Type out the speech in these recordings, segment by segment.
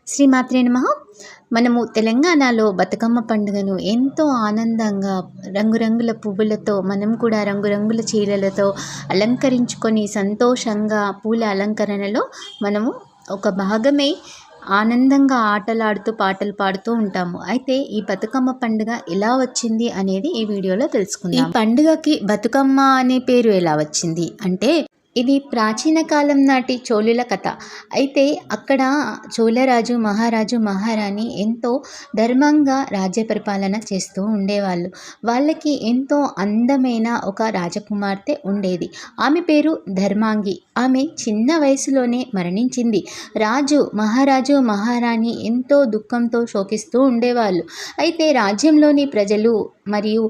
శ్రీమాత్రే నమః. మనము తెలంగాణలో బతుకమ్మ పండుగను ఎంతో ఆనందంగా రంగురంగుల పువ్వులతో మనం కూడా రంగురంగుల చీరలతో అలంకరించుకొని సంతోషంగా పూల అలంకరణలో మనము ఒక భాగమై ఆనందంగా ఆటలాడుతూ పాటలు పాడుతూ ఉంటాము. అయితే ఈ బతుకమ్మ పండుగ ఎలా వచ్చింది అనేది ఈ వీడియోలో తెలుసుకుందాం. ఈ పండుగకి బతుకమ్మ అనే పేరు ఎలా వచ్చింది అంటే, ఇది ప్రాచీన కాలం నాటి చోళుల కథ. అయితే అక్కడ చోళరాజు మహారాజు మహారాణి ఎంతో ధర్మంగా రాజ్య పరిపాలన చేస్తూ ఉండేవాళ్ళు. వాళ్ళకి ఎంతో అందమైన ఒక రాజకుమార్తె ఉండేది. ఆమె పేరు ధర్మాంగి. ఆమె చిన్న వయసులోనే మరణించింది. మహారాజు మహారాణి ఎంతో దుఃఖంతో శోకిస్తూ ఉండేవాళ్ళు. అయితే రాజ్యంలోని ప్రజలు మరియు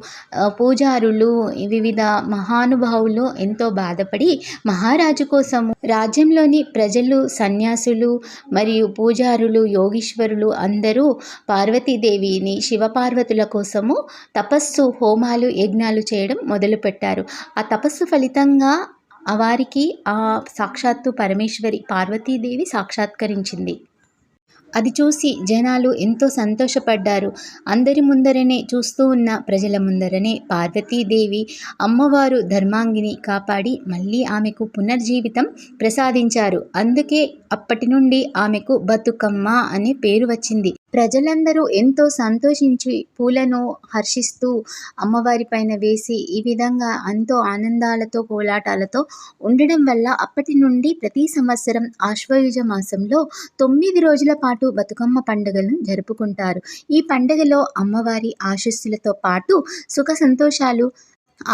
పూజారులు, వివిధ మహానుభావులు ఎంతో బాధపడి మహారాజు కోసము రాజ్యంలోని ప్రజలు, సన్యాసులు మరియు పూజారులు, యోగీశ్వరులు అందరూ పార్వతీదేవిని, శివపార్వతుల కోసము తపస్సు, హోమాలు, యజ్ఞాలు చేయడం మొదలుపెట్టారు. ఆ తపస్సు ఫలితంగా వారికి సాక్షాత్తు పరమేశ్వరి పార్వతీదేవి సాక్షాత్కరించింది. అది చూసి జనాలు ఎంతో సంతోషపడ్డారు. అందరి ముందరనే, చూస్తూ ఉన్న ప్రజల ముందరనే పార్వతీదేవి అమ్మవారు ధర్మాంగిని కాపాడి మళ్ళీ ఆమెకు పునర్జీవితం ప్రసాదించారు. అందుకే అప్పటి నుండి ఆమెకు బతుకమ్మ అనే పేరు వచ్చింది. ప్రజలందరూ ఎంతో సంతోషించి పూలను హర్షిస్తూ అమ్మవారి పైన వేసి ఈ విధంగా ఎంతో ఆనందాలతో కోలాటాలతో ఉండడం వల్ల అప్పటి నుండి ప్రతి సంవత్సరం ఆశ్వయుజ మాసంలో 9 రోజుల పాటు బతుకమ్మ పండుగలను జరుపుకుంటారు. ఈ పండుగలో అమ్మవారి ఆశీస్సులతో పాటు సుఖ సంతోషాలు,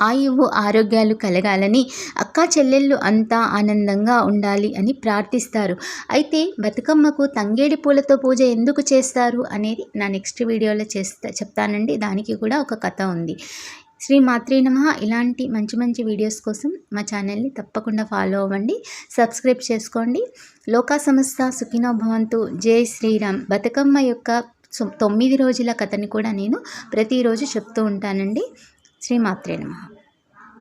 ఆయువు ఆరోగ్యాలు కలగాలని అక్కా చెల్లెళ్ళు అంతా ఆనందంగా ఉండాలి అని ప్రార్థిస్తారు. అయితే బతుకమ్మకు తంగేడి పూలతో పూజ ఎందుకు చేస్తారు అనేది నా నెక్స్ట్ వీడియోలో చెప్తానండి. దానికి కూడా ఒక కథ ఉంది. శ్రీమాత్రే నమః. ఇలాంటి మంచి మంచి వీడియోస్ కోసం మా ఛానల్ని తప్పకుండా ఫాలో అవ్వండి, సబ్స్క్రైబ్ చేసుకోండి. లోకా సమస్త సుఖినో భవంతు. జై శ్రీరామ్. బతుకమ్మ యొక్క 9 రోజుల కథని కూడా నేను ప్రతిరోజు చెప్తూ ఉంటానండి. శ్రీమాత్రే నమః.